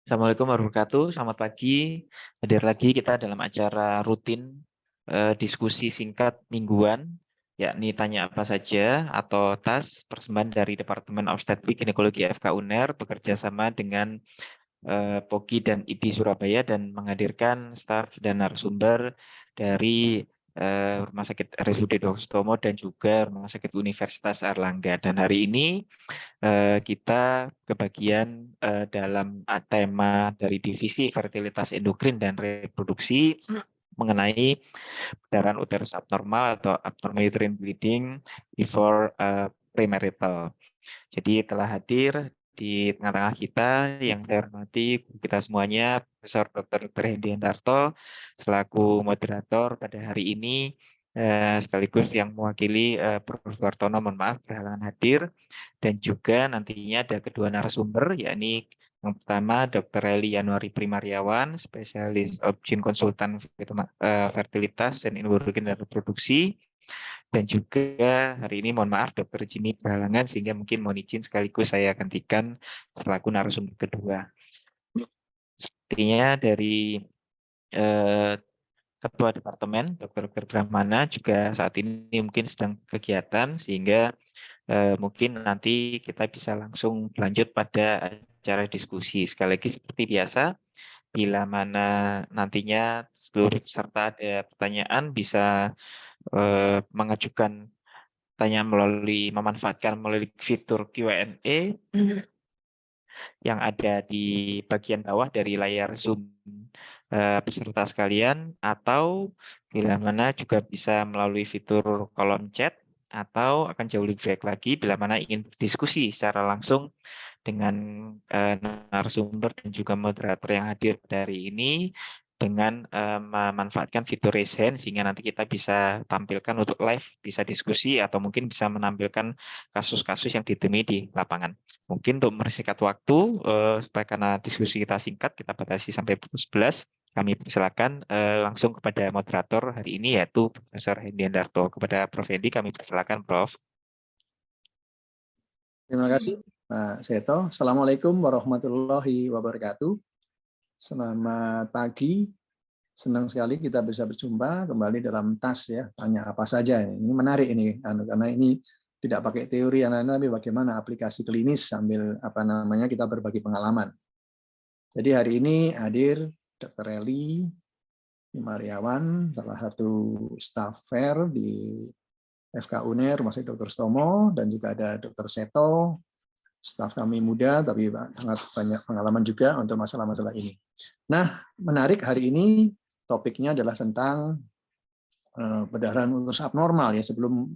Assalamualaikum warahmatullahi wabarakatuh. Selamat pagi. Hadir lagi kita dalam acara rutin diskusi singkat mingguan, yakni tanya apa saja atau TAS persembahan dari Departemen Obstetrik Ginekologi FK UNER bekerja sama dengan POGI dan IDI Surabaya dan menghadirkan staf dan narasumber dari Rumah Sakit RSUD Dr. Sutomo dan juga Rumah Sakit Universitas Airlangga. Dan hari ini kita kebagian dalam tema dari divisi fertilitas endokrin dan reproduksi mengenai peredaran uterus abnormal atau abnormal uterine bleeding before premarital. Jadi telah hadir di tengah-tengah kita yang saya hormati kita semuanya, Profesor Dr. Hendy Hendarto selaku moderator pada hari ini, sekaligus yang mewakili Prof. Wartono, mohon maaf berhalangan hadir, dan juga nantinya ada kedua narasumber, yakni yang pertama Dr. Eli Yanuari Primariawan, spesialis objin konsultan fertilitas dan imunologi dan reproduksi, dan juga hari ini mohon maaf Dr. Jimmy berhalangan sehingga mungkin mohon izin sekaligus saya gantikan selaku narasumber kedua. Sepertinya dari eh, Ketua Departemen Dr. Brahmana juga saat ini mungkin sedang kegiatan sehingga mungkin nanti kita bisa langsung lanjut pada acara diskusi. Sekali lagi seperti biasa, bila mana nantinya seluruh peserta ada pertanyaan bisa mengajukan tanya memanfaatkan melalui fitur Q&A yang ada di bagian bawah dari layar Zoom peserta sekalian, atau bila mana juga bisa melalui fitur kolom chat, atau akan jauh lebih baik lagi bila mana ingin berdiskusi secara langsung dengan narasumber dan juga moderator yang hadir dari ini dengan memanfaatkan fitur raise hand sehingga nanti kita bisa tampilkan untuk live, bisa diskusi atau mungkin bisa menampilkan kasus-kasus yang ditemui di lapangan. Mungkin untuk mempersingkat waktu, supaya karena diskusi kita singkat, kita batasi sampai pukul 11. Kami persilakan langsung kepada moderator hari ini yaitu Profesor Hendy Hendarto. Kepada Prof. Hendy kami persilakan, Prof. Terima kasih, Pak Seto. Assalamualaikum warahmatullahi wabarakatuh. Selamat pagi. Senang sekali kita bisa berjumpa kembali dalam TAS ya. Tanya apa saja. Ini menarik ini, karena ini tidak pakai teori tapi bagaimana aplikasi klinis sambil kita berbagi pengalaman. Jadi hari ini hadir Dr. Eli Mariawan, salah satu staff fair di FK UNER, Rumah Sakit Dr. Sutomo, dan juga ada Dr. Seto, staf kami muda, tapi sangat banyak pengalaman juga untuk masalah-masalah ini. Nah, menarik hari ini topiknya adalah tentang perdarahan uterus abnormal ya sebelum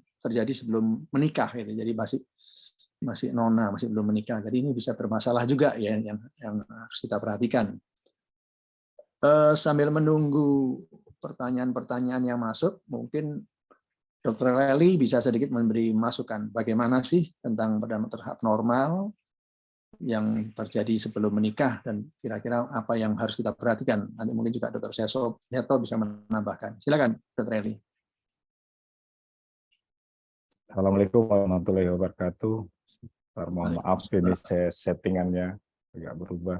menikah gitu. Jadi masih nona, masih belum menikah. Jadi ini bisa bermasalah juga ya yang harus kita perhatikan. Sambil menunggu pertanyaan-pertanyaan yang masuk, mungkin Dr. Eli bisa sedikit memberi masukan bagaimana sih tentang perdarahan uterus abnormal yang terjadi sebelum menikah dan kira-kira apa yang harus kita perhatikan. Nanti mungkin juga Dr. Seto bisa menambahkan. Silakan, Dr. Eli. Assalamualaikum warahmatullahi wabarakatuh. Mohon maaf ini saya settingannya agak berubah.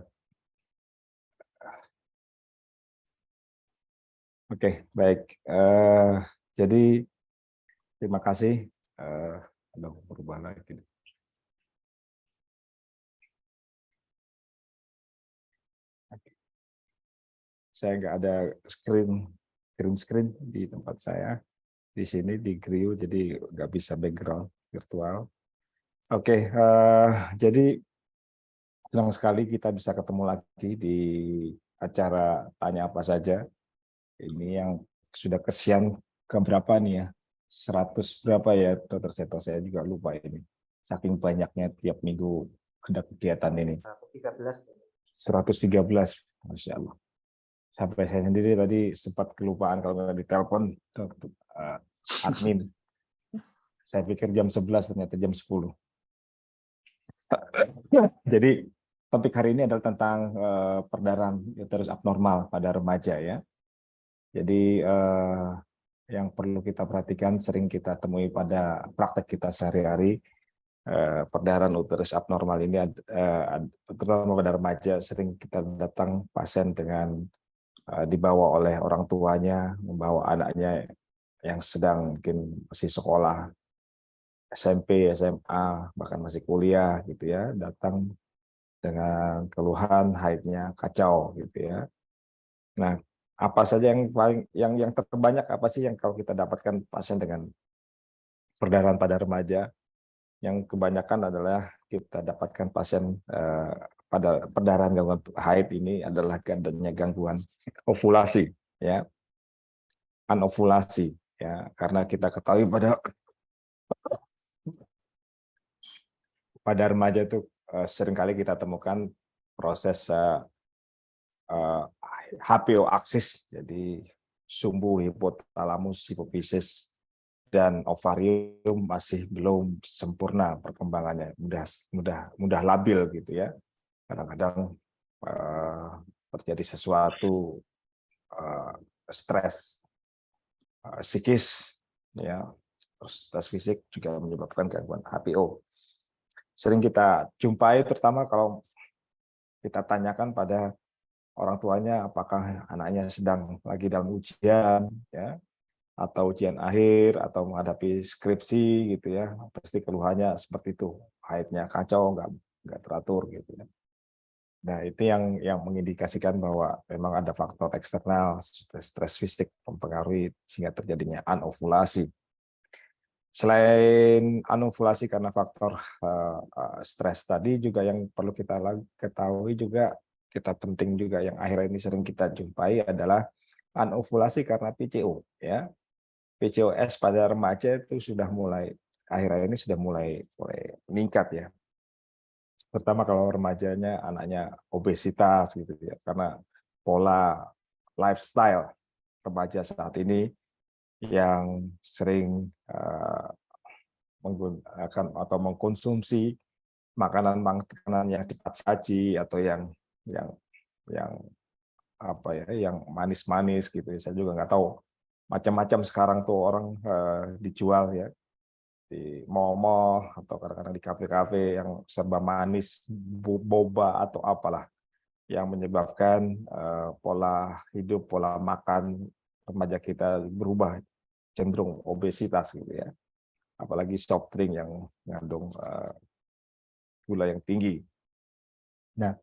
Oke, baik. Jadi terima kasih. Berubah lagi. Saya nggak ada green screen di tempat saya. Di sini di Griu, jadi nggak bisa background virtual. Oke, jadi senang sekali kita bisa ketemu lagi di acara Tanya Apa Saja. Ini yang sudah kesian keberapa nih ya? 100 berapa ya, Dr. Seto? Saya juga lupa ini. Saking banyaknya tiap minggu ada kegiatan ini. 113, Masya Allah. Sampai saya sendiri tadi sempat kelupaan kalau nggak ditelepon admin. Saya pikir jam 11, ternyata jam 10. Jadi topik hari ini adalah tentang perdarahan uterus abnormal pada remaja ya. Jadi yang perlu kita perhatikan sering kita temui pada praktek kita sehari-hari perdarahan uterus abnormal ini, terutama pada remaja, sering kita datang pasien dengan dibawa oleh orang tuanya, membawa anaknya yang sedang mungkin masih sekolah, SMP, SMA, bahkan masih kuliah gitu ya, datang dengan keluhan haidnya kacau gitu ya. Nah, apa saja yang paling yang terbanyak apa sih yang kalau kita dapatkan pasien dengan perdarahan pada remaja? Yang kebanyakan adalah kita dapatkan pasien pada perdarahan gangguan haid ini adalah adanya gangguan ovulasi ya, anovulasi ya, karena kita ketahui pada remaja itu seringkali kita temukan proses HPO aksis, jadi sumbu, hipotalamus, hipofisis, dan ovarium masih belum sempurna perkembangannya, mudah labil gitu ya. Kadang-kadang terjadi sesuatu stres psikis ya, stres fisik juga menyebabkan gangguan HPO. Sering kita jumpai, terutama kalau kita tanyakan pada orang tuanya apakah anaknya sedang lagi dalam ujian ya, atau ujian akhir atau menghadapi skripsi gitu ya, pasti keluhannya seperti itu, haidnya kacau, nggak teratur gitu ya. Nah, itu yang mengindikasikan bahwa memang ada faktor eksternal, stres fisik mempengaruhi sehingga terjadinya anovulasi. Selain anovulasi karena faktor stres tadi, juga yang perlu kita ketahui juga, kita penting juga yang akhir ini sering kita jumpai adalah anovulasi karena PCO ya. PCOS pada remaja itu sudah mulai, akhir-akhir ini sudah mulai meningkat ya. Terutama kalau remajanya anaknya obesitas gitu ya, karena pola lifestyle remaja saat ini yang sering menggunakan atau mengkonsumsi makanan yang cepat saji atau yang apa ya, yang manis-manis gitu ya. Saya juga nggak tahu, macam-macam sekarang tuh orang dijual ya di mall-mall atau kadang-kadang di kafe-kafe yang serba manis, boba atau apalah, yang menyebabkan pola hidup, pola makan remaja kita berubah, cenderung obesitas gitu ya. Apalagi soft drink yang mengandung gula yang tinggi. Nah,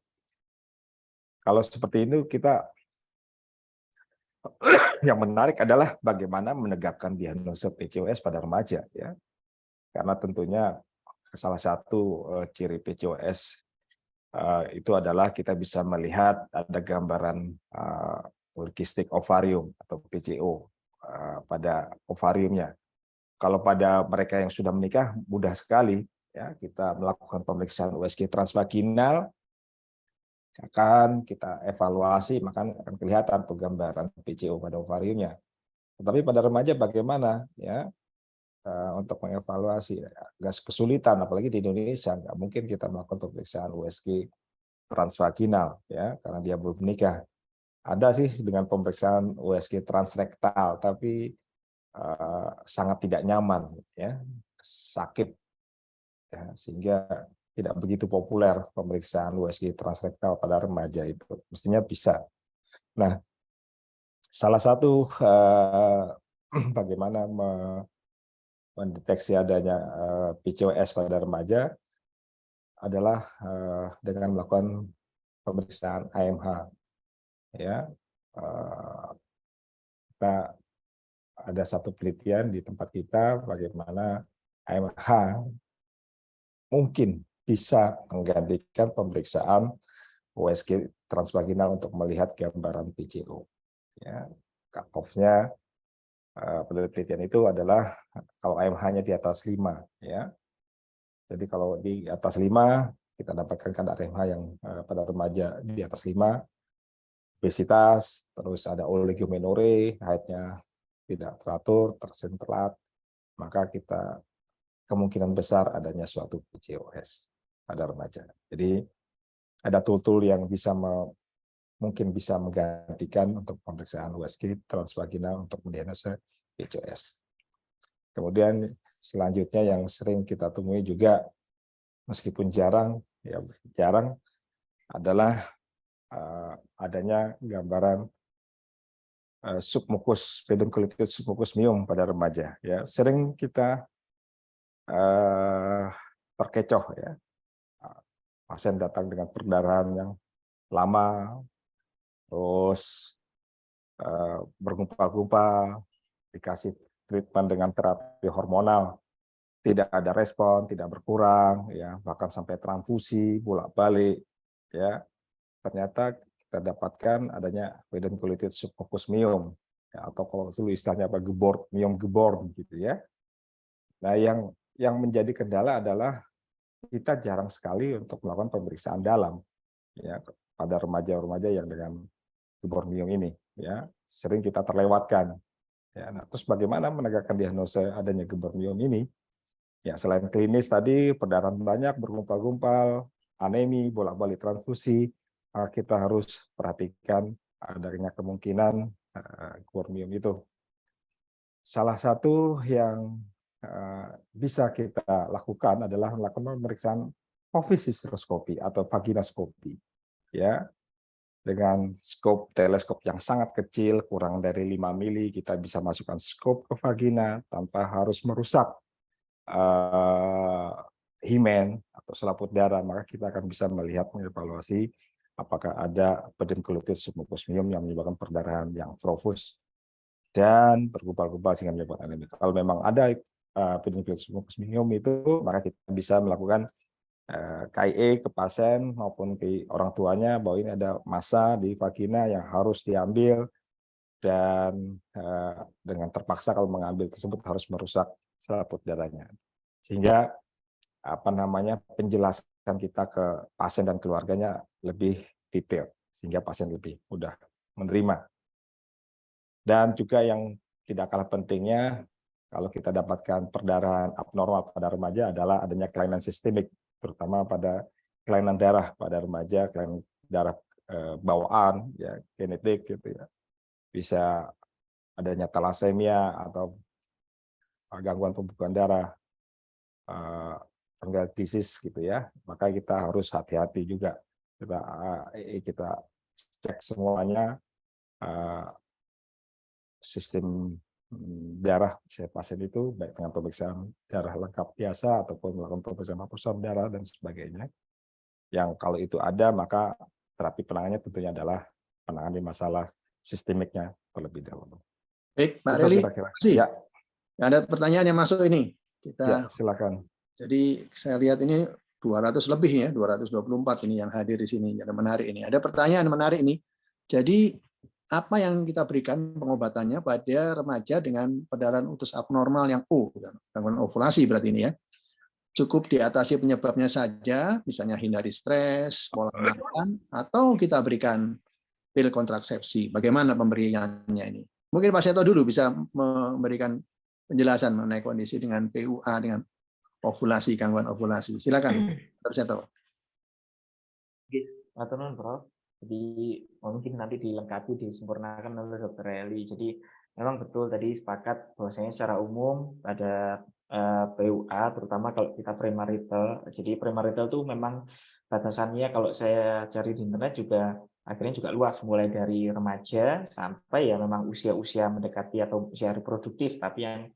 kalau seperti itu kita yang menarik adalah bagaimana menegakkan diagnosa PCOS pada remaja ya. Karena tentunya salah satu ciri PCOS itu adalah kita bisa melihat ada gambaran polikistik ovarium atau PCO pada ovariumnya. Kalau pada mereka yang sudah menikah mudah sekali ya, kita melakukan pemeriksaan USG transvaginal, akan kita evaluasi, maka akan kelihatan tuh gambaran PCO pada ovariumnya. Tetapi pada remaja bagaimana ya? Untuk mengevaluasi agak kesulitan, apalagi di Indonesia nggak mungkin kita melakukan pemeriksaan USG transvaginal ya, karena dia belum menikah. Ada sih dengan pemeriksaan USG transrektal, tapi sangat tidak nyaman ya, sakit ya, sehingga tidak begitu populer pemeriksaan USG transrektal pada remaja itu. Mestinya bisa. Nah, salah satu bagaimana mendeteksi adanya PCOS pada remaja adalah dengan melakukan pemeriksaan AMH. Ya, kita ada satu penelitian di tempat kita bagaimana AMH mungkin bisa menggantikan pemeriksaan USG transvaginal untuk melihat gambaran PCO. Ya, cut-off-nya penelitian itu adalah kalau AMH-nya di atas 5 ya. Jadi kalau di atas 5 kita dapatkan kadar AMH yang pada remaja di atas 5, obesitas, terus ada oligomenore, haidnya tidak teratur, telat, maka kita kemungkinan besar adanya suatu PCOS pada remaja. Jadi ada tool-tool yang bisa mungkin bisa menggantikan untuk pemeriksaan USG transvaginal untuk mendiagnosa PCOS. Kemudian selanjutnya yang sering kita temui juga meskipun jarang, ya jarang adalah adanya gambaran submukus pedunculitis submukus miom pada remaja. Ya, sering kita terkecoh ya. Pasien datang dengan perdarahan yang lama, terus bergumpal-gumpal, dikasih treatment dengan terapi hormonal, tidak ada respon, tidak berkurang, ya bahkan sampai transfusi bolak-balik, ya ternyata kita dapatkan adanya pedunculitis submukus miom, ya, atau kalau dulu istilahnya apa miom geborg gitu ya. Nah yang menjadi kendala adalah kita jarang sekali untuk melakukan pemeriksaan dalam, ya pada remaja-remaja yang dengan gebormium ini, ya sering kita terlewatkan. Ya, nah, terus bagaimana menegakkan diagnosa adanya gebormium ini? Ya selain klinis tadi perdarahan banyak, bergumpal-gumpal, anemi, bolak-balik transfusi, kita harus perhatikan adanya kemungkinan gebormium itu. Salah satu yang bisa kita lakukan adalah melakukan pemeriksaan oviposisteroskopi atau vaginoskopi, ya dengan skop teleskop yang sangat kecil, kurang dari 5 mili, kita bisa masukkan skop ke vagina tanpa harus merusak himen atau selaput darah, maka kita akan bisa melihat mengevaluasi apakah ada pedunculitis submukus miom yang menyebabkan perdarahan yang profus dan bergumpal-gumpal sehingga menyebabkan anemi. Kalau memang ada pedunculitis submukus miom itu, maka kita bisa melakukan KIE ke pasien maupun ke orang tuanya bahwa ini ada massa di vagina yang harus diambil dan dengan terpaksa kalau mengambil tersebut harus merusak selaput darahnya. Sehingga penjelasan kita ke pasien dan keluarganya lebih detail sehingga pasien lebih mudah menerima. Dan juga yang tidak kalah pentingnya kalau kita dapatkan perdarahan abnormal pada remaja adalah adanya kelainan sistemik, terutama pada kelainan darah pada remaja, kelainan darah bawaan, ya genetik gitu ya. Bisa adanya thalassemia atau gangguan pembekuan darah, fungal disease gitu ya. Maka kita harus hati-hati juga. Kita cek semuanya sistem darah pasien itu baik dengan pemeriksaan darah lengkap biasa ataupun melakukan pemeriksaan hapus darah dan sebagainya. Yang kalau itu ada maka terapi penanganannya tentunya adalah penanganan masalah sistemiknya terlebih dahulu. Baik, Pak Itu Reli, kira-kira. terima kasih. Ya, Ada pertanyaan yang masuk ini. ya silakan. Jadi saya lihat ini 200 lebih ya, 224 ini yang hadir di sini. Ada menarik ini. Ada pertanyaan menarik ini. Jadi apa yang kita berikan pengobatannya pada remaja dengan perdarahan utus abnormal yang O, gangguan ovulasi berarti ini ya. Cukup diatasi penyebabnya saja, misalnya hindari stres, pola makan, atau kita berikan pil kontrasepsi. Bagaimana pemberiannya ini? Mungkin Pak Seto dulu bisa memberikan penjelasan mengenai kondisi dengan PUA, dengan ovulasi, gangguan ovulasi. Silakan, Pak Seto. Aturun, Prof. Jadi mungkin nanti dilengkapi, disempurnakan oleh Dr. Eli. Jadi memang betul tadi sepakat bahwasanya secara umum pada PUA, terutama kalau kita premarital. Jadi premarital itu memang batasannya kalau saya cari di internet juga akhirnya juga luas, mulai dari remaja sampai ya memang usia-usia mendekati atau usia reproduktif, tapi yang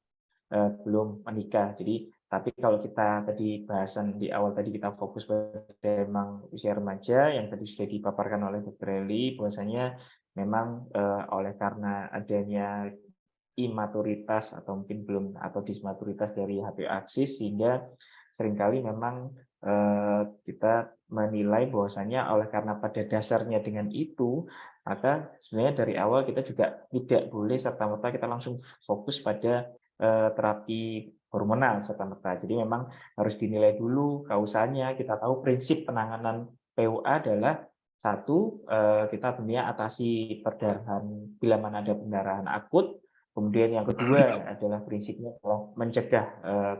belum menikah. Jadi tapi kalau kita tadi bahasan di awal tadi kita fokus pada memang usia remaja yang tadi sudah dipaparkan oleh Dr. Eli, bahwasanya memang oleh karena adanya imaturitas atau mungkin belum atau dismaturitas dari HPO aksis sehingga seringkali memang kita menilai bahwasanya oleh karena pada dasarnya dengan itu maka sebenarnya dari awal kita juga tidak boleh serta-merta kita langsung fokus pada terapi hormonal serta-merta. Jadi memang harus dinilai dulu kausanya. Kita tahu prinsip penanganan PUA adalah satu, kita tentunya atasi perdarahan bila mana ada pendarahan akut. Kemudian yang kedua adalah prinsipnya adalah mencegah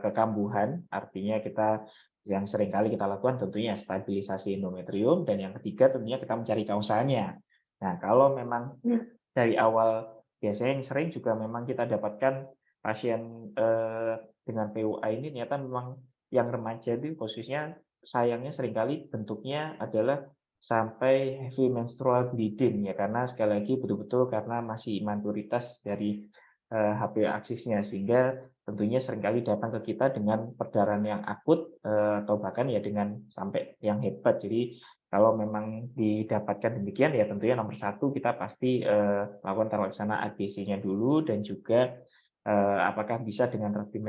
kekambuhan. Artinya kita yang sering kali kita lakukan tentunya stabilisasi endometrium. Dan yang ketiga tentunya kita mencari kausanya. Nah kalau memang dari awal biasanya yang sering juga memang kita dapatkan pasien dengan PUA ini ternyata memang yang remaja itu khususnya sayangnya seringkali bentuknya adalah sampai heavy menstrual bleeding ya, karena sekali lagi betul-betul karena masih imaturitas dari HPO aksisnya, sehingga tentunya seringkali datang ke kita dengan perdarahan yang akut atau bahkan ya dengan sampai yang hebat. Jadi kalau memang didapatkan demikian ya tentunya nomor satu kita pasti lakukan tata laksana ABC-nya dulu, dan juga apakah bisa dengan terapi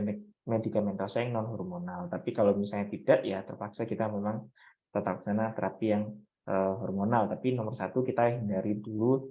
medikamentosa yang non hormonal. Tapi kalau misalnya tidak ya terpaksa kita memang tata laksana terapi yang hormonal. Tapi nomor satu kita hindari dulu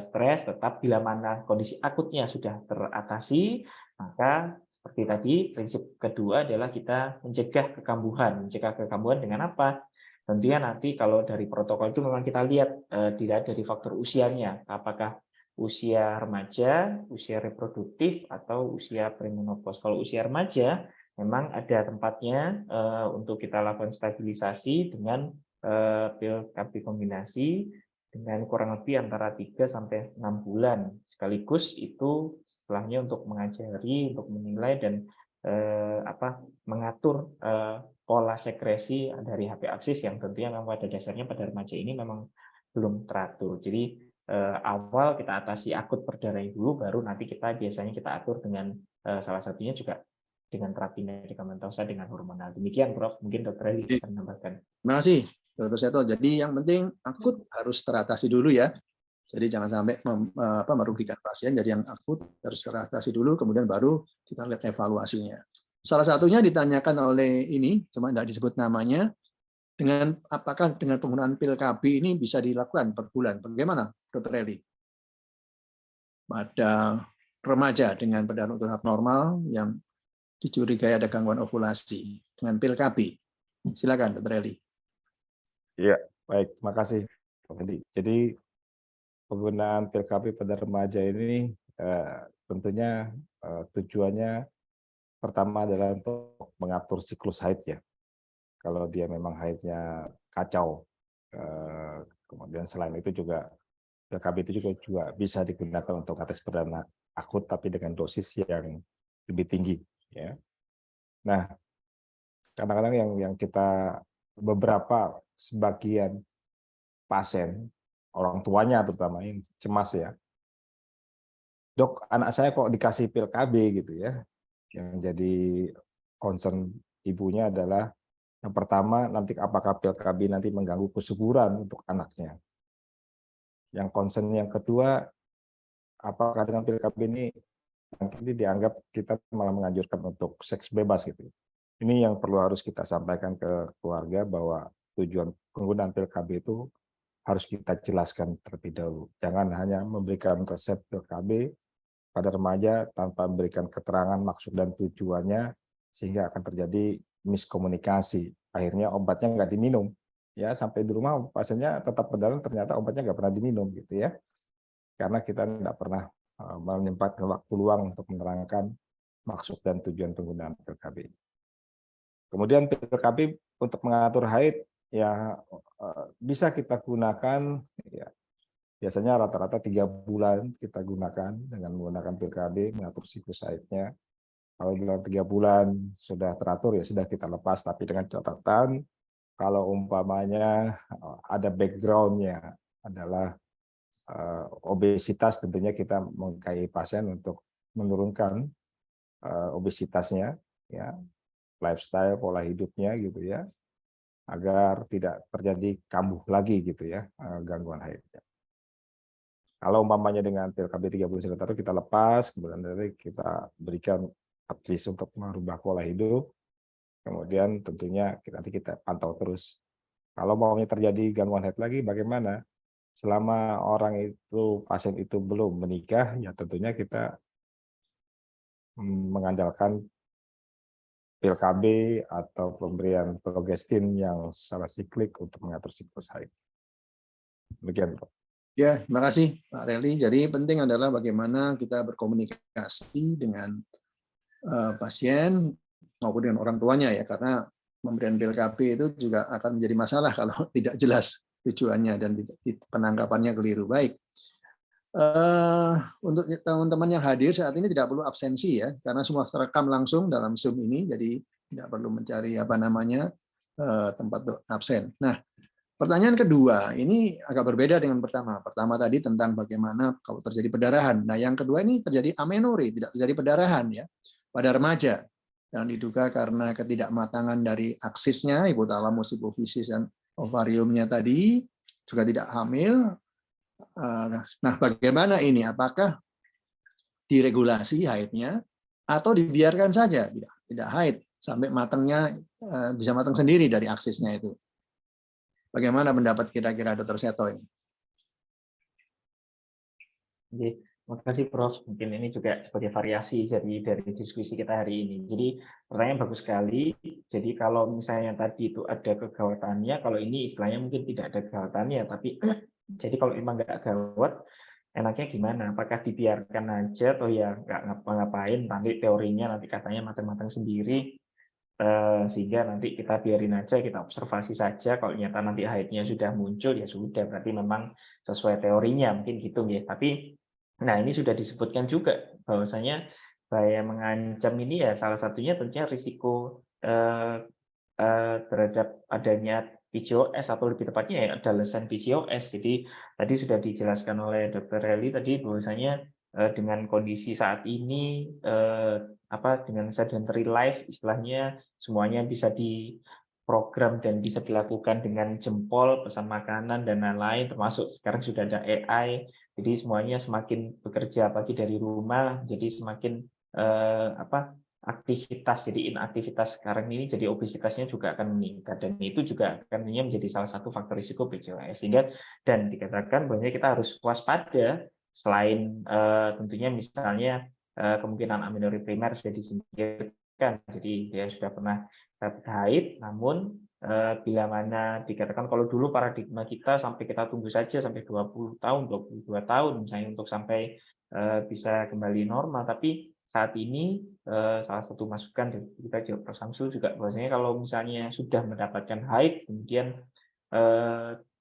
stres. Tetap bila mana kondisi akutnya sudah teratasi, maka seperti tadi prinsip kedua adalah kita mencegah kekambuhan. Mencegah kekambuhan dengan apa? Tentunya nanti kalau dari protokol itu memang kita lihat dilihat dari faktor usianya, apakah usia remaja, usia reproduktif, atau usia premenopause. Kalau usia remaja memang ada tempatnya untuk kita lakukan stabilisasi dengan pil KB kombinasi dengan kurang lebih antara 3 sampai 6 bulan. Sekaligus itu setelahnya untuk mengajari, untuk menilai dan mengatur pola sekresi dari HP aksis yang tentunya memang pada dasarnya pada remaja ini memang belum teratur. Jadi awal kita atasi akut perdarahan dulu, baru nanti biasanya kita atur dengan salah satunya juga dengan terapi medikamentosa dengan hormonal. Demikian Prof, mungkin Dr. Eli akan menambahkan. Terima kasih, Dr. Seto. Jadi yang penting akut harus teratasi dulu ya. Jadi jangan sampai merugikan pasien. Jadi yang akut harus teratasi dulu, kemudian baru kita lihat evaluasinya. Salah satunya ditanyakan oleh ini, cuma tidak disebut namanya, apakah dengan penggunaan pil KB ini bisa dilakukan per bulan? Bagaimana, Dr. Eli? Pada remaja dengan perdarahan utuh abnormal yang dicurigai ada gangguan ovulasi dengan pil KB. Silakan, Dr. Eli. Iya, baik, terima kasih. Jadi penggunaan pil KB pada remaja ini tentunya tujuannya pertama adalah untuk mengatur siklus haid ya. Kalau dia memang haidnya kacau, kemudian selain itu juga pil KB itu juga bisa digunakan untuk atas perdana akut tapi dengan dosis yang lebih tinggi. Ya. Nah, kadang-kadang yang kita beberapa sebagian pasien, orang tuanya terutama yang cemas ya, dok anak saya kok dikasih pil KB gitu ya. Yang jadi concern ibunya adalah yang pertama nanti apakah pil KB nanti mengganggu kesuburan untuk anaknya. Yang concern yang kedua, apakah dengan pil KB ini nanti dianggap kita malah menganjurkan untuk seks bebas gitu. Ini yang perlu harus kita sampaikan ke keluarga bahwa tujuan penggunaan pil KB itu harus kita jelaskan terlebih dahulu. Jangan hanya memberikan resep pil KB pada remaja tanpa memberikan keterangan maksud dan tujuannya, sehingga akan terjadi miskomunikasi. Akhirnya obatnya nggak diminum, ya sampai di rumah pasiennya tetap perdarahan, ternyata obatnya nggak pernah diminum gitu ya, karena kita nggak pernah menyempatkan waktu luang untuk menerangkan maksud dan tujuan penggunaan pil KB. Kemudian pil KB untuk mengatur haid ya bisa kita gunakan ya, biasanya rata-rata 3 bulan kita gunakan dengan menggunakan pil KB mengatur siklus haidnya. Kalau dalam 3 bulan sudah teratur ya sudah kita lepas, tapi dengan catatan kalau umpamanya ada background-nya adalah obesitas, tentunya kita mengkaji pasien untuk menurunkan obesitasnya ya, lifestyle pola hidupnya gitu ya, agar tidak terjadi kambuh lagi gitu ya gangguan haidnya. Kalau umpamanya dengan pil KB 3 bulan sekali kita lepas, kemudian nanti kita berikan advice untuk merubah pola hidup, kemudian tentunya nanti kita pantau terus. Kalau maunya terjadi gangguan haid lagi, bagaimana? Selama orang itu, pasien itu belum menikah, ya tentunya kita mengandalkan pil KB atau pemberian progestin yang secara siklik untuk mengatur siklus haid. Demikian, Prof. Ya, terima kasih Pak Reli. Jadi penting adalah bagaimana kita berkomunikasi dengan pasien maupun dengan orang tuanya ya, karena pemberian pil KB itu juga akan menjadi masalah kalau tidak jelas tujuannya dan penangkapannya keliru. Baik. Untuk teman-teman yang hadir saat ini tidak perlu absensi ya, karena semua terekam langsung dalam Zoom ini. Jadi tidak perlu mencari tempat absen. Nah, pertanyaan kedua ini agak berbeda dengan pertama. Pertama tadi tentang bagaimana kalau terjadi perdarahan. Nah, yang kedua ini terjadi amenorrhea, tidak terjadi perdarahan ya pada remaja yang diduga karena ketidakmatangan dari aksisnya, hipotalamus, hipofisis, dan ovariumnya tadi, juga tidak hamil. Nah, bagaimana ini? Apakah diregulasi haidnya atau dibiarkan saja tidak haid sampai matangnya bisa matang sendiri dari aksisnya itu? Bagaimana pendapat kira-kira Dr. Seto ini? Oke, terima kasih Prof. Mungkin ini juga sebagai variasi dari diskusi kita hari ini. Jadi pertanyaan bagus sekali. Jadi kalau misalnya tadi itu ada kegawatannya, kalau ini istilahnya mungkin tidak ada kegawatannya, tapi jadi kalau memang nggak gawat, enaknya gimana? Apakah dibiarkan aja atau ya nggak ngapa-ngapain? Nanti teorinya nanti katanya matang-matang sendiri, sehingga nanti kita biarin aja, kita observasi saja. Kalau nyata nanti haidnya sudah muncul, ya sudah, berarti memang sesuai teorinya, mungkin gitu ya. Tapi, nah ini sudah disebutkan juga, bahwasanya bahaya mengancam ini ya salah satunya tentunya risiko terhadap adanya PCOS atau lebih tepatnya ya adolescent PCOS. Jadi tadi sudah dijelaskan oleh Dr. Relly tadi bahwasanya dengan kondisi saat ini dengan sedentary life istilahnya semuanya bisa diprogram dan bisa dilakukan dengan jempol, pesan makanan dan lain-lain, termasuk sekarang sudah ada AI. Jadi semuanya semakin bekerja pagi dari rumah, jadi semakin aktivitas, jadi inaktivitas sekarang ini jadi obesitasnya juga akan meningkat, dan itu juga akan menjadi salah satu faktor risiko PCOS. Sehingga dan dikatakan bahwa kita harus waspada selain tentunya misalnya kemungkinan amenorrhea primer sudah disingkirkan, jadi dia sudah pernah haid, namun bila mana dikatakan kalau dulu paradigma kita sampai kita tunggu saja sampai 20 tahun, 22 tahun misalnya untuk sampai bisa kembali normal, tapi saat ini salah satu masukan dari kita Prof. Samsul juga bahwasanya kalau misalnya sudah mendapatkan haid kemudian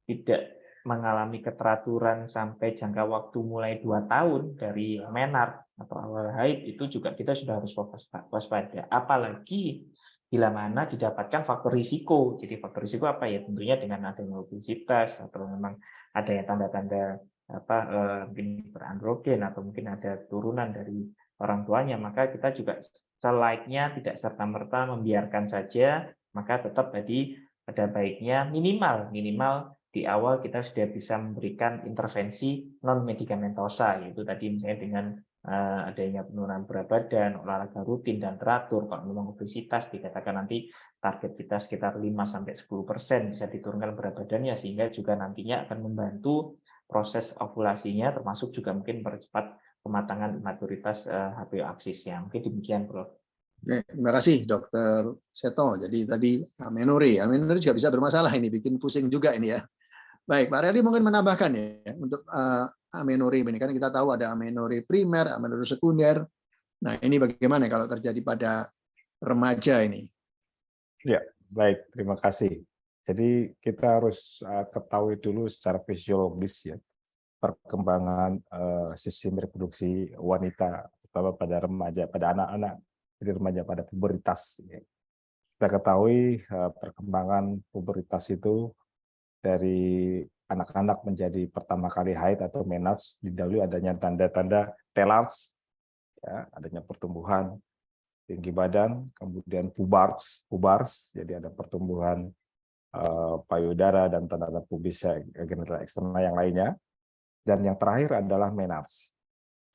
tidak mengalami keteraturan sampai jangka waktu mulai 2 tahun dari menarche atau awal haid, itu juga kita sudah harus waspada. Apalagi bila mana didapatkan faktor risiko. Jadi faktor risiko apa ya? Tentunya dengan adanya obesitas atau memang adanya tanda-tanda mungkin berandrogen atau mungkin ada turunan dari orang tuanya, maka kita juga selainnya tidak serta-merta membiarkan saja, maka tetap tadi ada baiknya minimal di awal kita sudah bisa memberikan intervensi non medikamentosa, yaitu tadi misalnya dengan adanya penurunan berat badan, olahraga rutin dan teratur. Kalau memang obesitas dikatakan nanti target kita sekitar 5-10% bisa diturunkan berat badannya, sehingga juga nantinya akan membantu proses ovulasinya, termasuk juga mungkin mempercepat pematangan maturitas HPO aksisnya. Mungkin demikian, Prof. Oke, terima kasih Dr. Seto. Jadi tadi amenorrhea juga bisa bermasalah ini, bikin pusing juga ini ya. Baik, Pak Relly mungkin menambahkan ya untuk amenorrhea ini, kan kita tahu ada amenorrhea primer, amenorrhea sekunder. Nah, ini bagaimana kalau terjadi pada remaja ini? Ya, baik, terima kasih. Jadi kita harus ketahui dulu secara fisiologis ya perkembangan sistem reproduksi wanita, terutama pada remaja, pada anak-anak, jadi remaja pada pubertas. Kita ketahui perkembangan pubertas itu dari anak-anak menjadi pertama kali haid atau menarche, didahului adanya tanda-tanda telarge, ya, adanya pertumbuhan tinggi badan, kemudian pubars, jadi ada pertumbuhan payudara dan tanda-tanda pubis genital eksternal yang lainnya. Dan yang terakhir adalah menarche.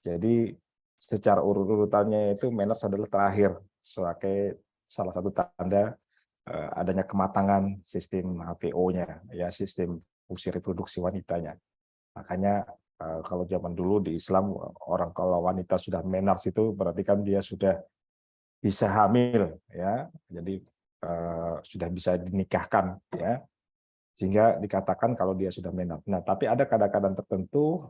Jadi secara urut-urutannya itu menarche adalah terakhir sebagai salah satu tanda adanya kematangan sistem HPO-nya, ya, sistem fungsi reproduksi wanitanya. Makanya kalau zaman dulu di Islam, kalau wanita sudah menarche itu berarti kan dia sudah bisa hamil, ya, jadi sudah bisa dinikahkan, ya, sehingga dikatakan kalau dia sudah menarche. Nah, tapi ada keadaan tertentu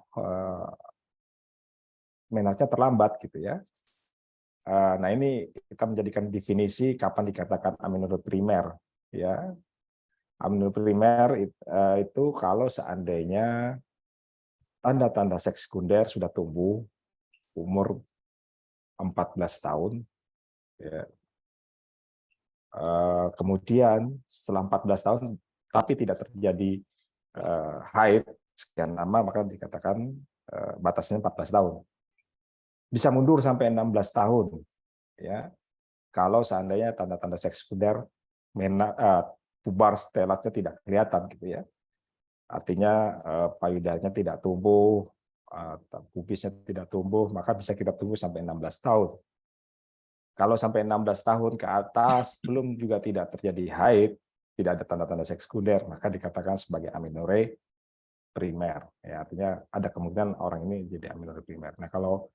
menarche terlambat gitu ya. Nah, ini kita menjadikan definisi kapan dikatakan amenorrhea primer, ya. Amenorrhea primer itu kalau seandainya tanda-tanda seks sekunder sudah tumbuh umur 14 tahun, ya, kemudian setelah 14 tahun tapi tidak terjadi haid sekian lama, maka dikatakan batasnya 14 tahun. Bisa mundur sampai 16 tahun, ya. Kalau seandainya tanda-tanda seks sekunder, pubar stelatnya tidak kelihatan, gitu ya. Artinya payudaranya tidak tumbuh, pubisnya tidak tumbuh, maka bisa kita tunggu sampai 16 tahun. Kalau sampai 16 tahun ke atas belum juga tidak terjadi haid, tidak ada tanda-tanda seks sekunder, maka dikatakan sebagai amenorrhea primer. Ya, artinya ada kemungkinan orang ini jadi amenorrhea primer. Nah, kalau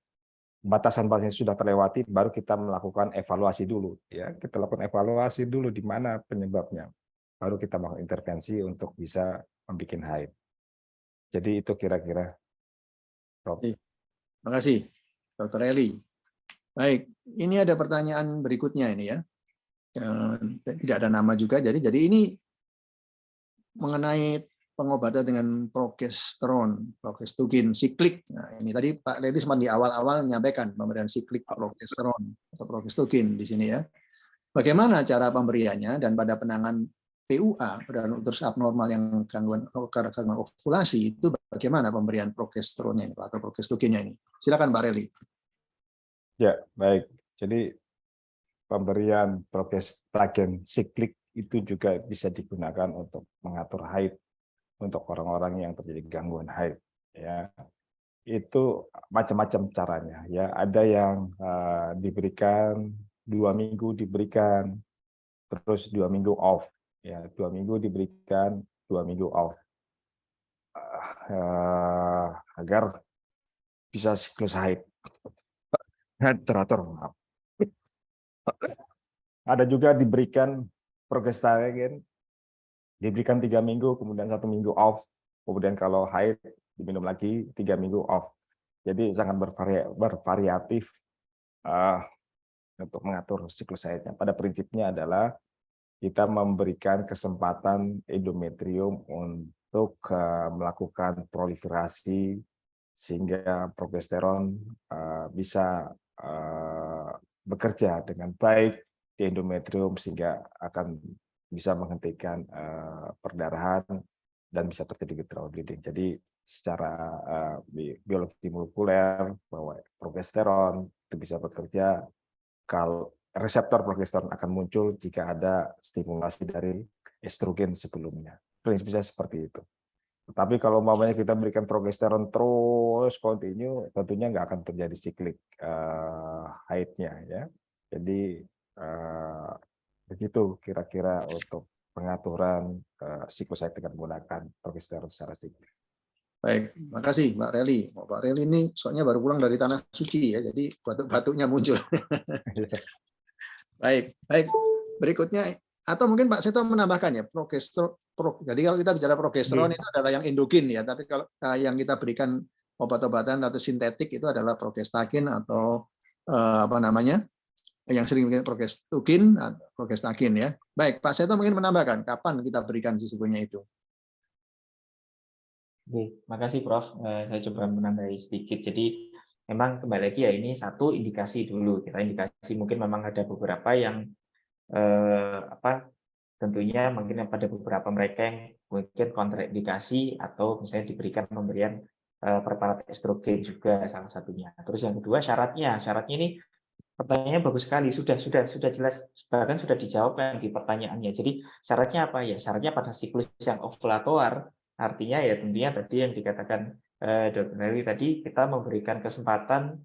batasan-batasan sudah terlewati, baru kita melakukan evaluasi dulu. Ya, kita lakukan evaluasi dulu di mana penyebabnya. Baru kita melakukan intervensi untuk bisa membuat haid. Jadi itu kira-kira. Terima kasih, Dr. Eli. Baik, ini ada pertanyaan berikutnya ini ya. Tidak ada nama juga. Jadi ini mengenai pengobatan dengan progesteron, progestugin siklik. Nah, ini tadi Pak Ledi sempat di awal-awal menyampaikan pemberian siklik progesteron atau progestugin di sini ya. Bagaimana cara pemberiannya dan pada penanganan PUA, pada uterus abnormal yang gangguan ovulasi itu bagaimana pemberian progesteronnya atau progestuginnya ini? Silakan Pak Reli. Ya, baik. Jadi pemberian progestagen siklik itu juga bisa digunakan untuk mengatur haid untuk orang-orang yang terjadi gangguan haid. Ya, itu macam-macam caranya. Ya, ada yang diberikan 2 minggu diberikan, terus 2 minggu off. Ya, 2 minggu diberikan, 2 minggu off. Agar bisa siklus haid teratur. Ada juga diberikan progestagen, diberikan 3 minggu, kemudian 1 minggu off, kemudian kalau haid diminum lagi 3 minggu off. Jadi sangat bervariatif untuk mengatur siklus haidnya. Pada prinsipnya adalah kita memberikan kesempatan endometrium untuk melakukan proliferasi sehingga progesteron bisa bekerja dengan baik di endometrium sehingga akan bisa menghentikan perdarahan dan bisa terjadi genital bleeding. Jadi secara biologi molekuler bahwa progesteron itu bisa bekerja kalau reseptor progesteron akan muncul jika ada stimulasi dari estrogen sebelumnya. Prinsipnya seperti itu. Tapi kalau umpamanya kita berikan progesteron terus kontinu, tentunya nggak akan terjadi siklik haidnya ya. Jadi begitu kira-kira untuk pengaturan siklus haid dengan menggunakan progesteron secara siklik. Baik, terima kasih Mbak Reli. Mbak Reli ini soalnya baru pulang dari tanah suci ya, jadi batuk-batuknya muncul. Baik. Berikutnya, atau mungkin Pak Seto menambahkan ya, jadi kalau kita bicara progesteron itu adalah yang endogin ya, tapi kalau yang kita berikan obat-obatan atau sintetik itu adalah progestagen atau yang sering bikin progestagin ya. Baik, Pak Seto mungkin menambahkan kapan kita berikan sesungguhnya itu. Oke, makasih Prof. Saya coba menambahi sedikit. Jadi memang kembali lagi ya ini satu indikasi dulu. Kita indikasi mungkin memang ada beberapa yang tentunya mungkin pada beberapa mereka yang mungkin kontraindikasi atau misalnya diberikan pemberian preparat estrogen juga salah satunya. Terus yang kedua syaratnya ini pertanyaannya bagus sekali, sudah jelas, bahkan sudah dijawabkan di pertanyaannya. Jadi syaratnya apa ya? Syaratnya pada siklus yang ovulator, artinya ya tentunya tadi yang dikatakan Dr. Nelly tadi, kita memberikan kesempatan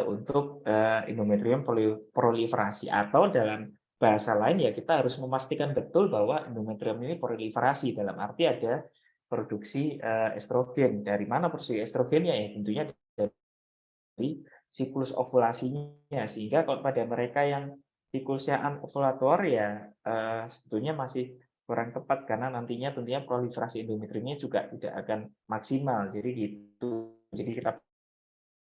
untuk endometrium proliferasi, atau dalam bahasa lain ya kita harus memastikan betul bahwa endometrium ini proliferasi, dalam arti ada produksi estrogen. Dari mana produksi estrogennya ya? Tentunya dari siklus ovulasinya, sehingga kalau pada mereka yang siklusnya anovulator ya sebetulnya masih kurang tepat karena nantinya tentunya proliferasi endometriumnya juga tidak akan maksimal. Jadi gitu. Jadi kita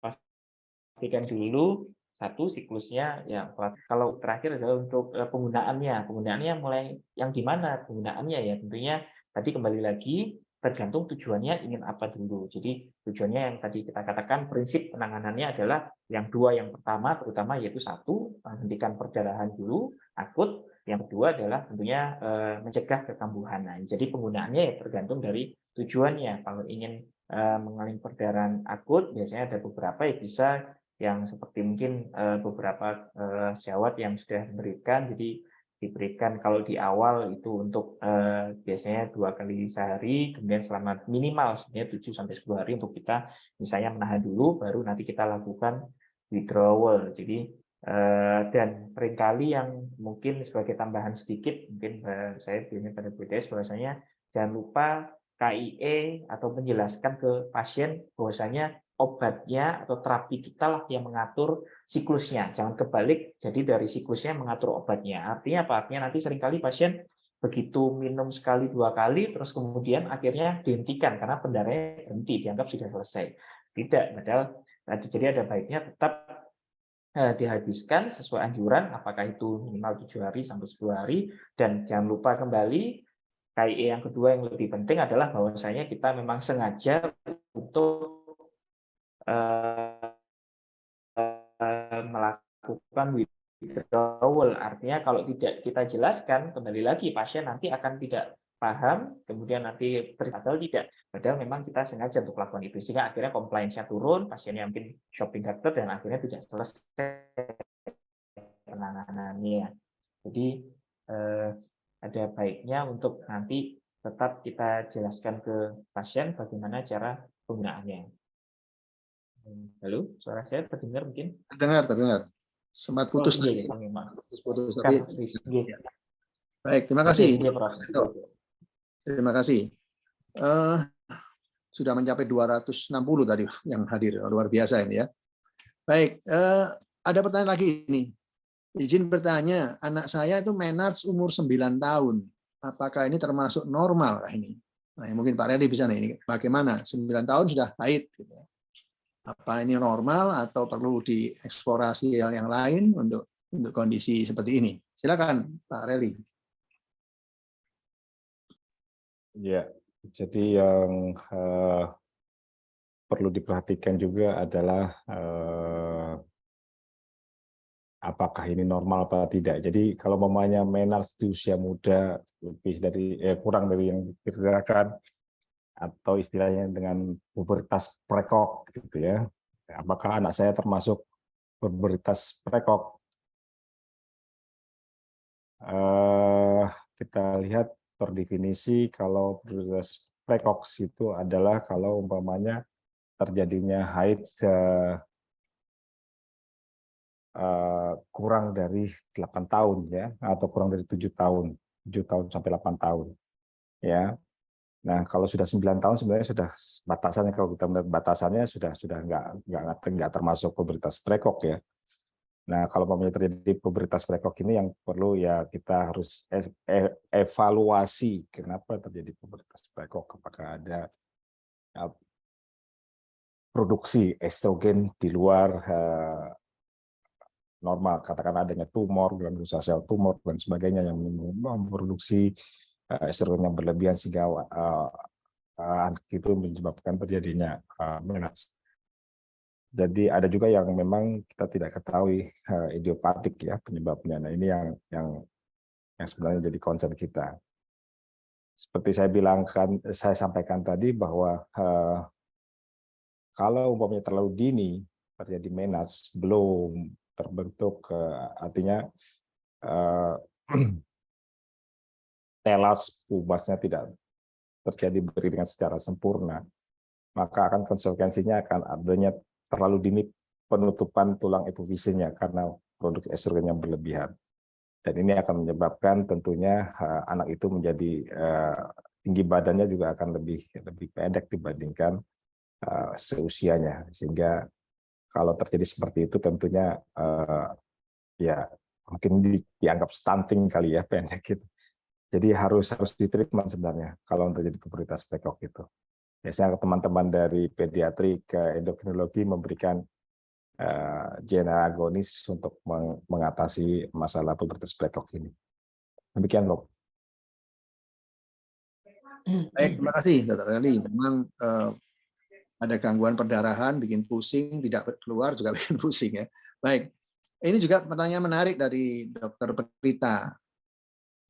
pastikan dulu satu siklusnya ya. Kalau terakhir adalah untuk penggunaannya mulai yang di mana penggunaannya ya, tentunya tadi kembali lagi tergantung tujuannya ingin apa dulu. Jadi tujuannya yang tadi kita katakan prinsip penanganannya adalah yang dua, yang pertama terutama yaitu satu, menghentikan perdarahan dulu akut, Yang kedua adalah tentunya mencegah kekambuhan. Nah, jadi penggunaannya ya tergantung dari tujuannya. Kalau ingin mengalami perdarahan akut, biasanya ada beberapa ya bisa yang seperti mungkin beberapa sejawat yang sudah memberikan, jadi diberikan kalau di awal itu untuk biasanya 2 kali sehari, kemudian selama minimal sebenarnya 7 sampai 10 hari untuk kita misalnya menahan dulu, baru nanti kita lakukan withdrawal. Jadi dan seringkali yang mungkin sebagai tambahan sedikit, mungkin saya bilangnya pada BDS bahwasanya jangan lupa KIE atau menjelaskan ke pasien bahwasanya obatnya atau terapi kita lah yang mengatur siklusnya, jangan kebalik, jadi dari siklusnya mengatur obatnya. Artinya apa? Artinya nanti seringkali pasien begitu minum sekali 2 kali, terus kemudian akhirnya dihentikan karena pendarahannya berhenti, dianggap sudah selesai. Tidak, padahal jadi ada baiknya tetap dihabiskan sesuai anjuran, apakah itu minimal 7 hari sampai 10 hari, dan jangan lupa kembali, KIE yang kedua yang lebih penting adalah bahwasanya kita memang sengaja untuk melakukan withdrawal. Artinya kalau tidak kita jelaskan, kembali lagi pasien nanti akan tidak paham, kemudian nanti padahal tidak. Padahal memang kita sengaja untuk melakukan itu. Sehingga akhirnya compliance-nya turun, pasiennya mungkin shopping doctor, dan akhirnya tidak selesai penanganannya. Jadi ada baiknya untuk nanti tetap kita jelaskan ke pasien bagaimana cara penggunaannya. Halo, suara saya terdengar mungkin? Terdengar. Sempat putus tadi. Putus, tapi baik, terima kasih. Terima kasih. Sudah mencapai 260 tadi yang hadir, luar biasa ini ya. Baik, ada pertanyaan lagi ini. Izin bertanya, anak saya itu menards umur 9 tahun. Apakah ini termasuk normal ini? Nah, mungkin Pak Redi bisa nih, ini bagaimana? 9 tahun sudah haid gitu. Apa ini normal atau perlu dieksplorasi hal yang lain untuk kondisi seperti ini? Silakan Pak Redi. Ya, jadi yang perlu diperhatikan juga adalah apakah ini normal atau tidak. Jadi kalau mamanya menards di usia muda lebih dari kurang dari yang diperkirakan, atau istilahnya dengan pubertas prekok gitu ya. Apakah anak saya termasuk pubertas prekok? Kita lihat per definisi kalau pubertas prekok itu adalah kalau umpamanya terjadinya haid kurang dari 8 tahun ya, atau kurang dari 7 tahun sampai 8 tahun ya. Nah, kalau sudah 9 tahun sebenarnya sudah batasannya, kalau kita melihat batasannya sudah nggak termasuk pubertas prekok ya. Nah, kalau terjadi pubertas prekok ini yang perlu ya kita harus evaluasi kenapa terjadi pubertas prekok, apakah ada produksi estrogen di luar normal, katakan adanya tumor, granulosal sel tumor dan sebagainya yang memproduksi estrogen yang berlebihan sehingga itu menyebabkan terjadinya menards. Jadi ada juga yang memang kita tidak ketahui idiopatik ya penyebabnya. Nah, ini yang sebenarnya jadi concern kita. Seperti saya sampaikan tadi bahwa kalau umpamanya terlalu dini terjadi menards, belum terbentuk artinya telas pubasnya tidak terjadi beriringan secara sempurna, maka akan konsekuensinya akan adanya terlalu dini penutupan tulang epifisinya karena produksi estrogen yang berlebihan. Dan ini akan menyebabkan tentunya anak itu menjadi tinggi badannya juga akan lebih pendek dibandingkan seusianya. Sehingga kalau terjadi seperti itu tentunya ya mungkin dianggap stunting kali ya, pendek gitu. Jadi harus ditreatment sebenarnya kalau terjadi pubertas prekok itu. Biasanya teman-teman dari pediatri ke endokrinologi memberikan GnRH agonis untuk mengatasi masalah pubertas prekok ini. Demikian, Rob. Baik, terima kasih, Dr. Eli. Memang ada gangguan perdarahan, bikin pusing, tidak keluar juga bikin pusing ya. Baik, ini juga pertanyaan menarik dari Dr. Prita.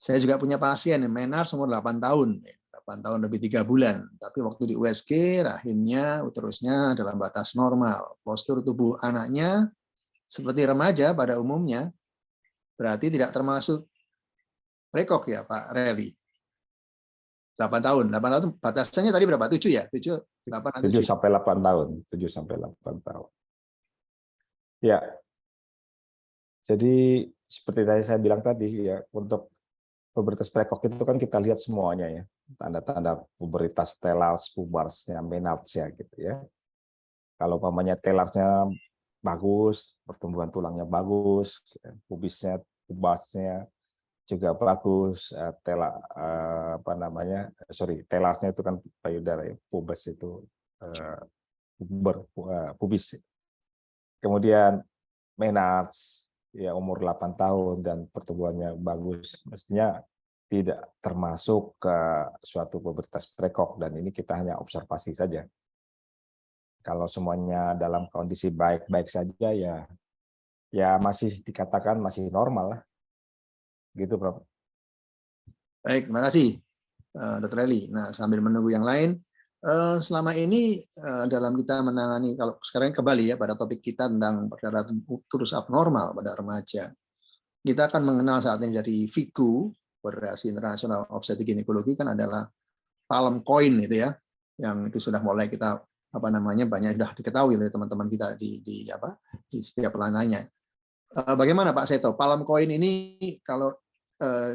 Saya juga punya pasien Menars umur 8 tahun, 8 tahun lebih 3 bulan. Tapi waktu di USG, rahimnya, uterusnya dalam batas normal. Postur tubuh anaknya seperti remaja pada umumnya, berarti tidak termasuk prekok ya Pak Reli. 8 tahun. 8 tahun batasannya tadi berapa? 7 ya? 7, 8 atau 7 7? sampai 8 tahun. 7 sampai 8 tahun. Ya, jadi seperti tadi saya bilang tadi ya, untuk pubertas prekok itu kan kita lihat semuanya ya. Tanda-tanda pubertas telars, pubarsnya, menardsnya gitu ya. Kalau umpamanya telarsnya bagus, pertumbuhan tulangnya bagus, pubisnya, pubasnya juga bagus, telasnya itu kan payudara, ya, pubis itu pubis. Kemudian menards ya umur 8 tahun dan pertumbuhannya bagus, mestinya tidak termasuk ke suatu pubertas prekok, dan ini kita hanya observasi saja. Kalau semuanya dalam kondisi baik-baik saja ya masih dikatakan masih normal lah. Gitu, Prof. Baik, terima kasih Dr. Eli. Nah, sambil menunggu yang lain, selama ini dalam kita menangani, kalau sekarang kembali ya pada topik kita tentang perdarahan uterus abnormal pada remaja. Kita akan mengenal saat ini dari FIGU, Federasi Internasional Obstetrik Ginekologi, kan adalah palm coin itu ya, yang itu sudah mulai kita banyak sudah diketahui oleh teman-teman kita di setiap pelanannya. Bagaimana Pak Seto, palm coin ini kalau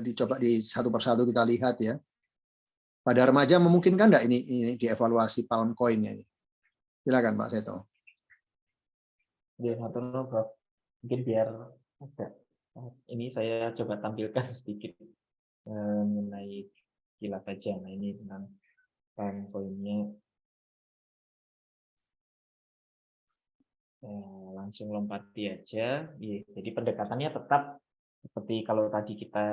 dicoba di satu persatu kita lihat ya, pada remaja memungkinkan nggak ini dievaluasi palm coin-nya ini? Silakan Pak Seto. Ya, Prof. Mungkin biar agak ini saya coba tampilkan sedikit mengenai kilas saja. Nah, ini tentang palm coin-nya. Langsung lompati aja. Jadi pendekatannya tetap seperti kalau tadi kita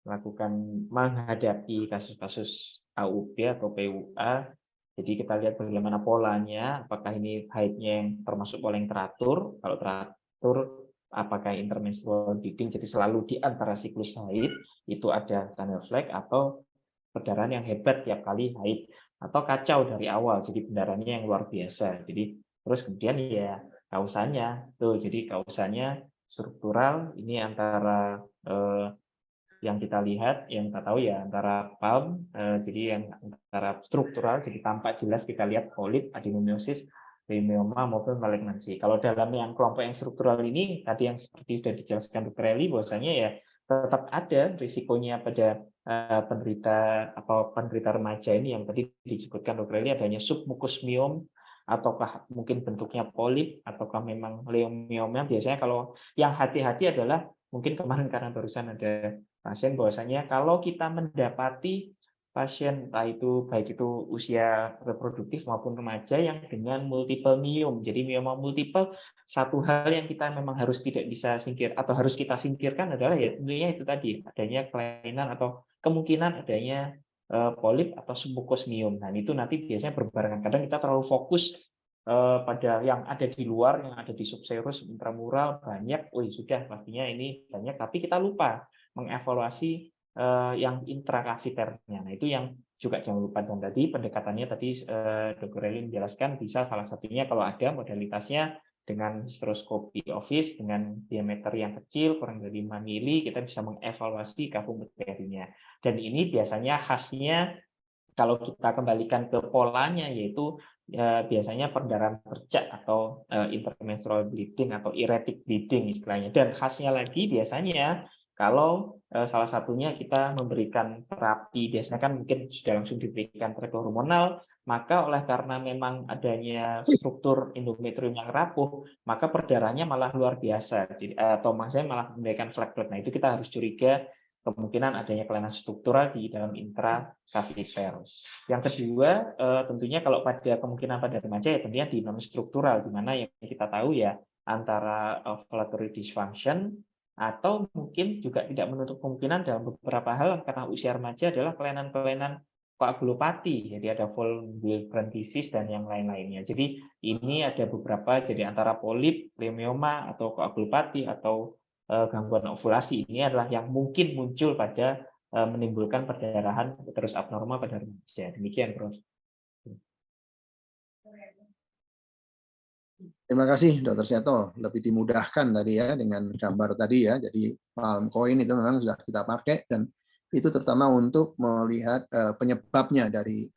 melakukan menghadapi kasus-kasus AUB atau PUA. Jadi kita lihat bagaimana polanya, apakah ini haidnya yang termasuk pola yang teratur. Kalau teratur, apakah intermenstrual bleeding, jadi selalu di antara siklus haid itu ada tanda flag, atau perdarahan yang hebat tiap kali haid, atau kacau dari awal, jadi pendarahannya yang luar biasa. Jadi terus kemudian ya kausanya tuh, jadi kausanya struktural, ini antara yang kita lihat, yang kita tahu ya antara palm, jadi yang antara struktural, jadi tampak jelas kita lihat polip, adenomyosis, leiomyoma maupun malignansi. Kalau dalam yang kelompok yang struktural ini, tadi yang seperti sudah dijelaskan Dr. Eli, bahwasanya ya tetap ada risikonya pada penderita atau penderita remaja ini yang tadi disebutkan Dr. Eli, adanya submukus miom, ataukah mungkin bentuknya polip, ataukah memang leiomyoma. Biasanya kalau yang hati-hati adalah mungkin kemarin karena barusan ada pasien, bahwasanya kalau kita mendapati pasien baik itu usia reproduktif maupun remaja yang dengan multiple miom, jadi mioma multiple, satu hal yang kita memang harus tidak bisa singkir atau harus kita singkirkan adalah ya tentunya itu tadi adanya kelainan atau kemungkinan adanya polip atau submukus miom. Nah, itu nanti biasanya berbarengan. Kadang kita terlalu fokus pada yang ada di luar, yang ada di subserus, intramural banyak, sudah pastinya ini banyak, tapi kita lupa mengevaluasi yang intrakaviternya. Nah, itu yang juga jangan lupa. Dan tadi pendekatannya tadi Dr. Eli menjelaskan bisa salah satunya kalau ada modalitasnya dengan hysteroscopy office dengan diameter yang kecil kurang dari 5 mili, kita bisa mengevaluasi kavumeterinya. Dan ini biasanya khasnya kalau kita kembalikan ke polanya, yaitu biasanya perdarahan bercak atau intermenstrual bleeding atau eretic bleeding istilahnya. Dan khasnya lagi biasanya kalau salah satunya kita memberikan terapi, biasanya kan mungkin sudah langsung diberikan terapi hormonal, maka oleh karena memang adanya struktur endometrium yang rapuh, maka perdarahannya malah luar biasa, atau maksudnya malah memberikan flag blood. Nah, itu kita harus curiga kemungkinan adanya kelainan struktural di dalam intrakaviter. Yang kedua, tentunya kalau pada kemungkinan pada remaja ya tentunya di non struktural, di mana yang kita tahu ya antara ovulatory dysfunction, atau mungkin juga tidak menutup kemungkinan dalam beberapa hal karena usia remaja adalah kelainan-kelainan koagulopati, jadi ada Wolff-Wilburn disease dan yang lain-lainnya. Jadi ini ada beberapa, jadi antara polip, leiomyoma atau koagulopati atau gangguan ovulasi ini adalah yang mungkin muncul pada menimbulkan perdarahan terus abnormal pada remaja. Demikian, Prof. Terima kasih, Dr. Seto. Lebih dimudahkan tadi ya dengan gambar tadi ya. Jadi palm coin itu memang sudah kita pakai dan itu terutama untuk melihat penyebabnya dari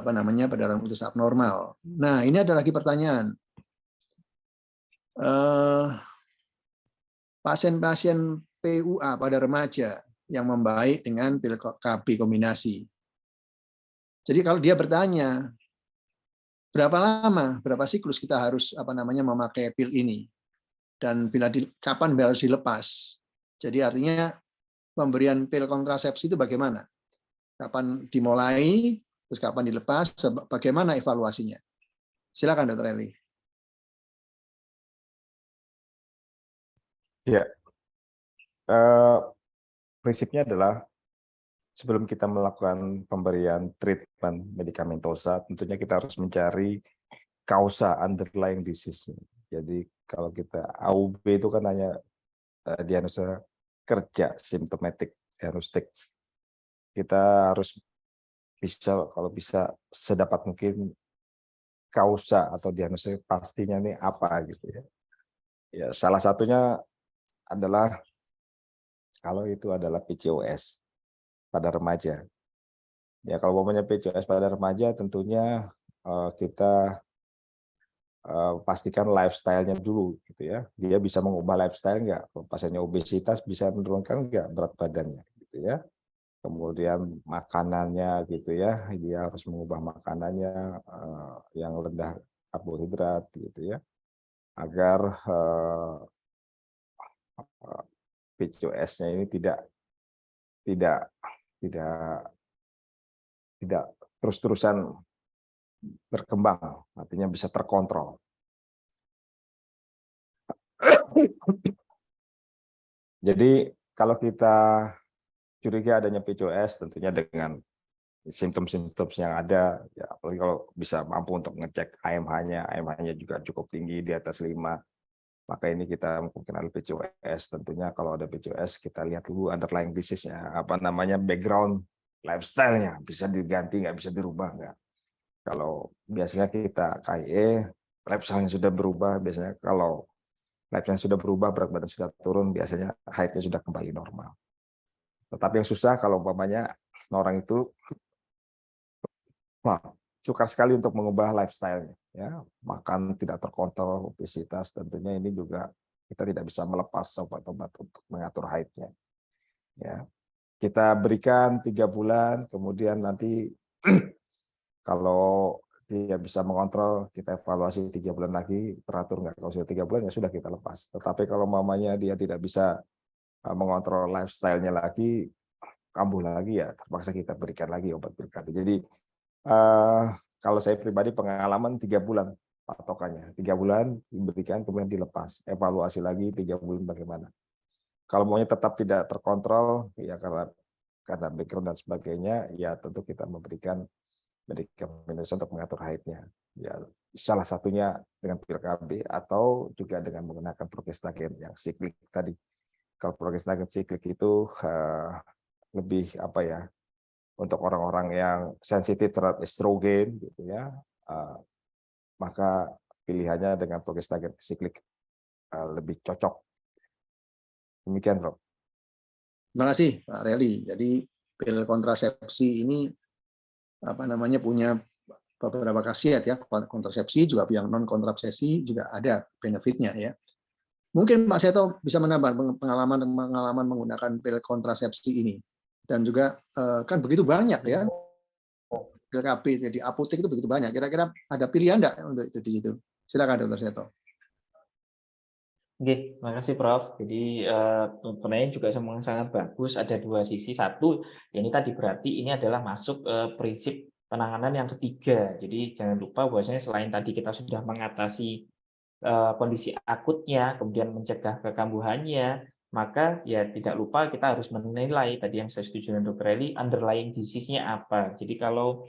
perdarahan usus abnormal. Nah, ini ada lagi pertanyaan. Pasien-pasien PUA pada remaja yang membaik dengan pil KB kombinasi. Jadi kalau dia bertanya, berapa lama, berapa siklus kita harus memakai pil ini, dan kapan harus dilepas. Jadi artinya pemberian pil kontrasepsi itu bagaimana? Kapan dimulai, terus kapan dilepas, bagaimana evaluasinya? Silakan, Dr. Eli. Ya, prinsipnya adalah sebelum kita melakukan pemberian treatment medikamentosa, tentunya kita harus mencari kausa underlying disease. Jadi kalau kita AUB itu kan hanya diagnosa kerja, symptomatic diagnostik. Kita harus kalau bisa sedapat mungkin kausa atau diagnosa pastinya ini apa gitu ya. Ya, salah satunya adalah kalau itu adalah PCOS pada remaja. Ya, kalau umpamanya PCOS pada remaja tentunya kita pastikan lifestyle-nya dulu gitu ya. Dia bisa mengubah lifestyle enggak? Kalau pasiennya obesitas bisa menurunkan enggak berat badannya gitu ya. Kemudian makanannya gitu ya, dia harus mengubah makanannya yang rendah karbohidrat gitu ya. Agar PCOS-nya ini tidak terus-terusan berkembang, artinya bisa terkontrol. Jadi kalau kita curiga adanya PCOS, tentunya dengan simptom-simptom yang ada, ya, apalagi kalau bisa mampu untuk ngecek AMH-nya, AMH-nya juga cukup tinggi di atas 5, maka ini kita mungkin ada PCOS. Tentunya kalau ada PCOS kita lihat dulu underlying disease-nya, background lifestyle-nya, bisa diganti nggak, bisa dirubah nggak. Kalau biasanya kita KIE, lifestyle-nya sudah berubah, biasanya kalau lifestyle sudah berubah, berat badan sudah turun, biasanya height-nya sudah kembali normal. Tetapi yang susah kalau umpamanya orang itu sukar sekali untuk mengubah lifestyle-nya, ya, makan tidak terkontrol, obesitas, tentunya ini juga kita tidak bisa melepas obat-obat untuk mengatur height-nya. Ya, kita berikan 3 bulan, kemudian nanti kalau dia bisa mengontrol, kita evaluasi 3 bulan lagi, teratur nggak. Kalau sudah 3 bulan ya sudah kita lepas. Tetapi kalau mamanya dia tidak bisa mengontrol lifestyle-nya lagi, kambuh lagi, ya terpaksa kita berikan lagi obat berkali. Jadi kalau saya pribadi pengalaman 3 bulan patokannya. 3 bulan diberikan, kemudian dilepas. Evaluasi lagi 3 bulan bagaimana. Kalau maunya tetap tidak terkontrol, ya karena background dan sebagainya, ya tentu kita memberikan medikamentosa untuk mengatur haidnya. Ya, salah satunya dengan pil KB atau juga dengan menggunakan progestagen yang siklik tadi. Kalau progestagen siklik itu lebih untuk orang-orang yang sensitif terhadap estrogen gitu ya, maka pilihannya dengan progestagen siklik lebih cocok. Demikian, Prof. Terima kasih, Pak Reli. Jadi pil kontrasepsi ini punya beberapa khasiat ya. Kontrasepsi juga yang non kontrasepsi juga ada benefitnya ya. Mungkin Pak Seto bisa menambah pengalaman menggunakan pil kontrasepsi ini, dan juga kan begitu banyak ya pil KB di apotek itu begitu banyak. Kira-kira ada pilihan enggak untuk itu di situ? Silakan, Dr. Seto. Oke, terima kasih Prof. Jadi pertanyaan juga sangat bagus. Ada 2 sisi. Satu, ini tadi berarti ini adalah masuk prinsip penanganan yang ketiga. Jadi jangan lupa bahwasanya selain tadi kita sudah mengatasi kondisi akutnya, kemudian mencegah kekambuhannya, maka ya tidak lupa kita harus menilai tadi yang saya setuju dengan Dr. Eli, underlying disease-nya apa. Jadi kalau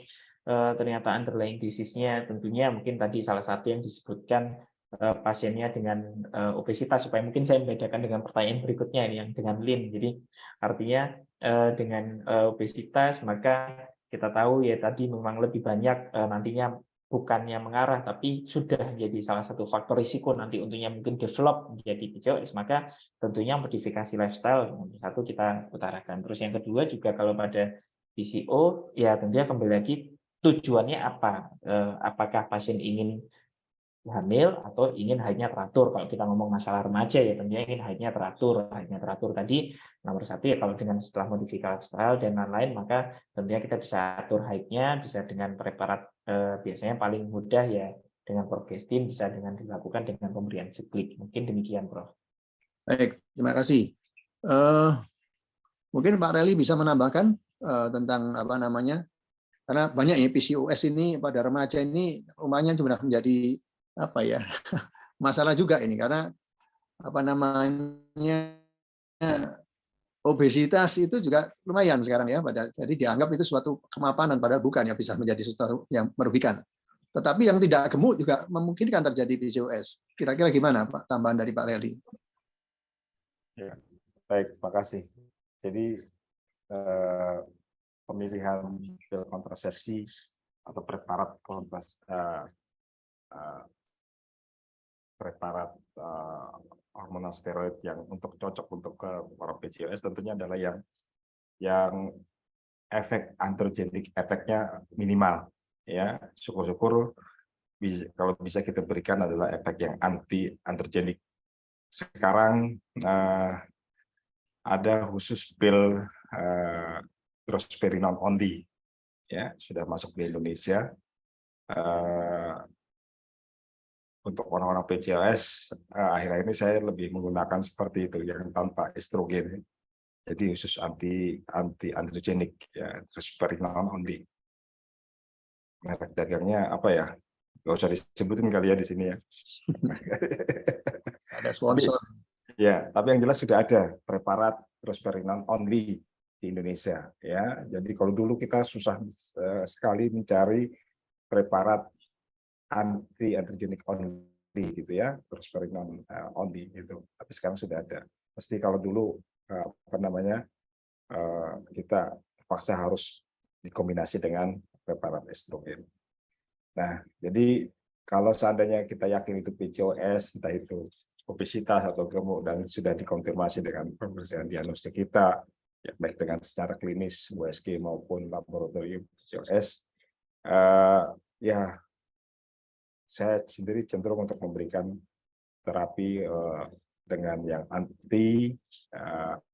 ternyata underlying disease-nya tentunya mungkin tadi salah satu yang disebutkan pasiennya dengan obesitas, supaya mungkin saya membedakan dengan pertanyaan berikutnya ini yang dengan lean. Jadi artinya dengan obesitas maka kita tahu ya tadi memang lebih banyak nantinya bukannya mengarah tapi sudah menjadi salah satu faktor risiko nanti untuknya mungkin develop menjadi PCOS, maka tentunya modifikasi lifestyle nomor satu kita utarakan. Terus yang kedua juga kalau pada PCO ya tentunya kembali lagi tujuannya apa? Apakah pasien ingin hamil atau ingin haidnya teratur? Kalau kita ngomong masalah remaja ya tentunya ingin haidnya teratur tadi nomor satu ya. Kalau dengan setelah modifikasi lifestyle dan lain-lain maka tentunya kita bisa atur haidnya, bisa dengan preparat biasanya paling mudah ya dengan progestin, bisa dengan dilakukan dengan pemberian siklik. Mungkin demikian, Prof. Baik, terima kasih. Mungkin Pak Reli bisa menambahkan tentang apa namanya, karena banyak ya PCOS ini pada remaja ini rumahnya sudah menjadi apa ya masalah juga ini, karena apa namanya obesitas itu juga lumayan sekarang ya, jadi dianggap itu suatu kemapanan padahal bukan, ya bisa menjadi sesuatu yang merugikan. Tetapi yang tidak gemuk juga memungkinkan terjadi PCOS. Kira-kira gimana Pak tambahan dari Pak Reli? Ya, baik, terima kasih. Jadi pemilihan pil kontrasepsi atau preparat hormonal steroid yang cocok untuk para PCOS tentunya adalah yang efek androgenik efeknya minimal, ya. Syukur-syukur kalau bisa kita berikan adalah efek yang anti androgenik. Sekarang ada khusus pil drosperinol only, ya, sudah masuk di Indonesia. Untuk orang-orang PCOS, akhir-akhir ini saya lebih menggunakan seperti itu, yang tanpa estrogen. Jadi khusus anti androgenik, ya, drosperinol only. Merek dagangnya apa ya? Nggak usah disebutin kali ya di sini ya. Ada sponsor. Tapi yang jelas sudah ada preparat drosperinol only di Indonesia, ya. Jadi kalau dulu kita susah sekali mencari preparat anti androgenik only gitu ya, drosperinol only gitu. Tapi sekarang sudah ada. Mesti kalau dulu kita terpaksa harus dikombinasi dengan preparat estrogen. Nah, jadi kalau seandainya kita yakin itu PCOS, entah itu obesitas atau gemuk, dan sudah dikonfirmasi dengan pemeriksaan diagnostik kita, ya, baik dengan secara klinis USG maupun laboratorium PCOS, ya saya sendiri cenderung untuk memberikan terapi dengan yang anti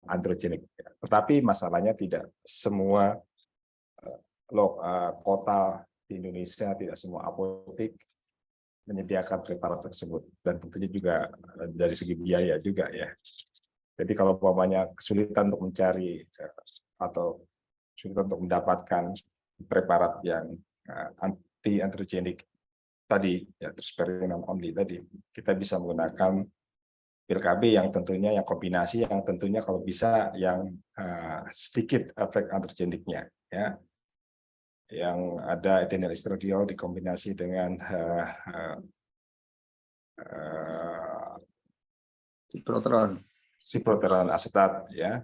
androgenik. Tetapi masalahnya tidak semua kota di Indonesia, tidak semua apotek menyediakan preparat tersebut, dan tentunya juga dari segi biaya juga ya. Jadi kalau umpamanya kesulitan untuk mencari atau kesulitan untuk mendapatkan preparat yang anti androgenik tadi, ya, drosperinol only tadi, kita bisa menggunakan pil KB yang tentunya yang kombinasi, yang tentunya kalau bisa yang sedikit efek androgeniknya, ya, yang ada etenyl estradiol dikombinasi dengan ciproteron asetat, ya.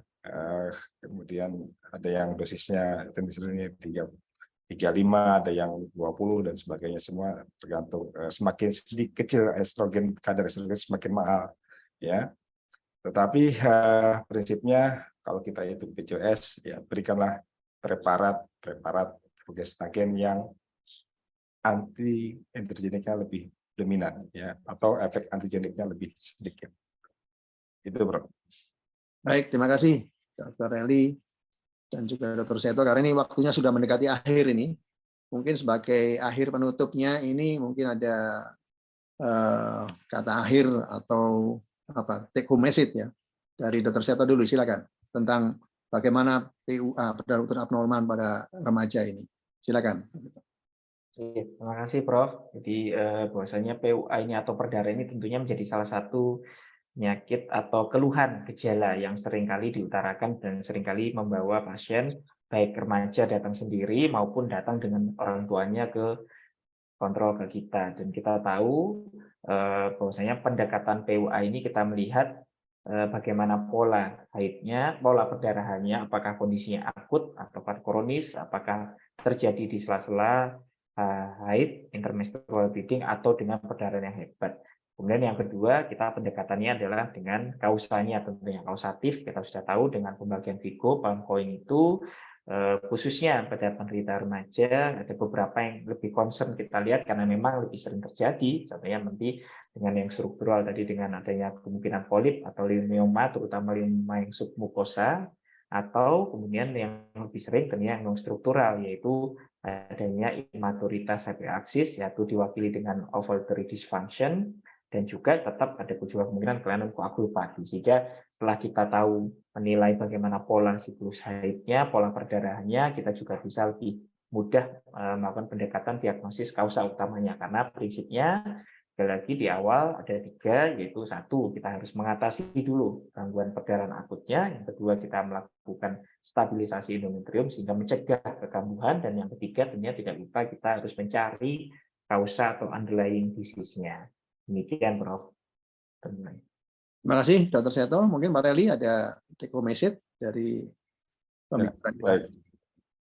Kemudian ada yang dosisnya etenyl estradiolnya 35, ada yang 20 dan sebagainya, semua tergantung. Semakin sedikit kecil estrogen, kadar estrogen semakin mahal, ya. Tetapi prinsipnya kalau kita itu PCOS, ya berikanlah preparat progestagen yang anti androgeniknya lebih dominan, ya, atau efek antigeniknya lebih sedikit. Itu, Bro. Baik, terima kasih Dr. Reli dan juga Dr. Seto, karena ini waktunya sudah mendekati akhir ini. Mungkin sebagai akhir penutupnya ini mungkin ada kata akhir atau apa, take home message ya dari Dr. Seto dulu, silakan, tentang bagaimana PUA, pendaratan abnormal pada remaja ini. Silakan. Oke, terima kasih Prof. Jadi bahwasanya PUA ini atau perdarahan ini tentunya menjadi salah satu penyakit atau keluhan gejala yang seringkali diutarakan dan seringkali membawa pasien baik remaja datang sendiri maupun datang dengan orang tuanya ke kontrol ke kita. Dan kita tahu bahwasanya pendekatan PUA ini kita melihat bagaimana pola haidnya, pola perdarahannya, apakah kondisinya akut atau kronis, apakah terjadi di sela-sela haid, intermenstrual bleeding, atau dengan perdarahan yang hebat. Kemudian yang kedua, kita pendekatannya adalah dengan kausanya, tentunya kausatif. Kita sudah tahu dengan pembagian Vigo, palm coin itu khususnya pada penderita remaja ada beberapa yang lebih concern kita lihat karena memang lebih sering terjadi. Contohnya nanti dengan yang struktural tadi dengan adanya kemungkinan polip atau leukemia, terutama leukemia yang submukosa, atau kemudian yang lebih sering tentunya yang non struktural yaitu adanya imaturitas hyperaksis yaitu diwakili dengan ovulatory dysfunction, dan juga tetap ada juga kemungkinan kelainan koagulopati. Sehingga setelah kita tahu menilai bagaimana pola siklus haidnya, pola perdarahannya, kita juga bisa lebih mudah melakukan pendekatan diagnosis kausa utamanya. Karena prinsipnya sekali lagi di awal ada 3, yaitu 1, kita harus mengatasi dulu gangguan perdarahan akutnya, yang kedua kita melakukan stabilisasi endometrium sehingga mencegah kekambuhan, dan yang ketiga tentunya tidak lupa kita harus mencari kausa atau underlying disease-nya. Demikian, Prof. Terima kasih, Dr. Seto. Mungkin Pak Reli ada take home message dari pembicaraan kita. Baik.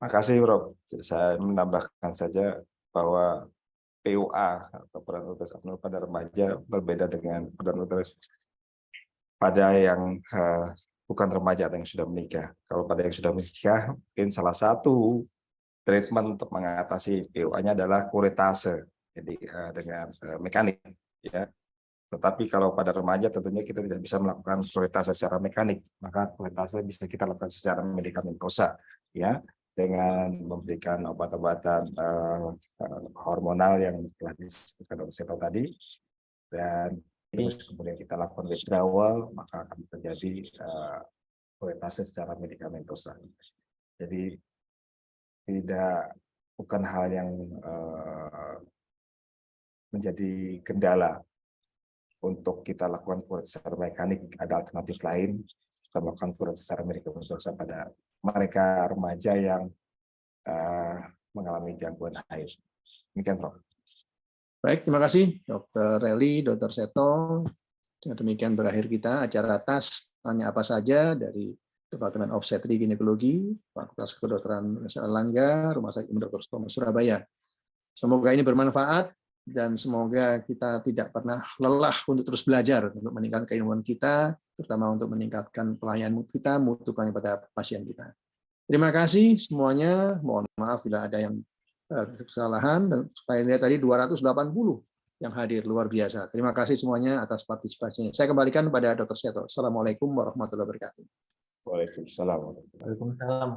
Makasih, Prof. Saya menambahkan saja bahwa PUA atau peran uterus abnormal pada remaja berbeda dengan peran uterus pada yang bukan remaja atau yang sudah menikah. Kalau pada yang sudah menikah, mungkin salah satu treatment untuk mengatasi PUA-nya adalah kuretase, jadi dengan mekanik, ya. Tetapi kalau pada remaja tentunya kita tidak bisa melakukan kuretase secara mekanik, maka kuretase bisa kita lakukan secara medikamentosa, ya, dengan memberikan obat-obatan hormonal yang telah disebutkan oleh Seto tadi, dan terus kemudian kita lakukan withdrawal, maka akan terjadi kuretase secara medikamentosa. Jadi bukan hal yang menjadi kendala untuk kita lakukan kuretase secara mekanik. Ada alternatif lain, kita melakukan kuretase secara medikamentosa pada mereka remaja yang mengalami gangguan haid. Demikian, Prof. Baik, terima kasih Dr. Reli, Dr. Seto. Dengan demikian berakhir kita acara TAS Tanya Apa Saja dari Departemen Obstetri Ginekologi, Fakultas Kedokteran Universitas Erlangga, Rumah Sakit Umum Dr. Sutomo, Surabaya. Semoga ini bermanfaat dan semoga kita tidak pernah lelah untuk terus belajar untuk meningkatkan keilmuan kita, terutama untuk meningkatkan pelayanan kita, mutu pelayanan pada pasien kita. Terima kasih semuanya. Mohon maaf bila ada yang kesalahan, dan saya lihat tadi 280 yang hadir, luar biasa. Terima kasih semuanya atas partisipasinya. Saya kembalikan kepada Dr. Seto. Assalamualaikum warahmatullahi wabarakatuh. Waalaikumsalam. Waalaikumsalam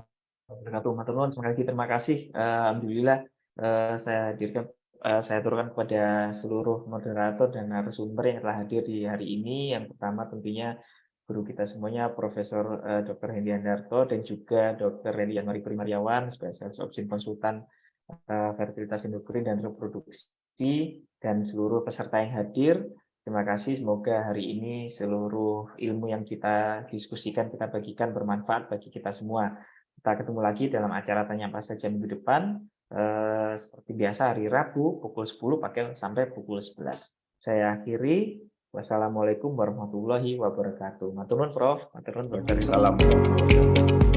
wabarakatuh. Matur nuwun, sekali lagi terima kasih. Alhamdulillah saya turunkan kepada seluruh moderator dan narasumber yang telah hadir di hari ini. Yang pertama tentunya guru kita semuanya, Profesor Dr. Hendy Andarto dan juga Dr. Reli Anwari Primariawan, spesialis obstetrik konsultan fertilitas endokrin dan reproduksi, dan seluruh peserta yang hadir. Terima kasih, semoga hari ini seluruh ilmu yang kita diskusikan, kita bagikan bermanfaat bagi kita semua. Kita ketemu lagi dalam acara Tanya Apa Saja minggu depan, seperti biasa hari Rabu pukul 10 sampai pukul 11. Saya akhiri. Wassalamualaikum warahmatullahi wabarakatuh. Matur nuwun, Prof. Matur nuwun, Dr. Waalaikumsalam.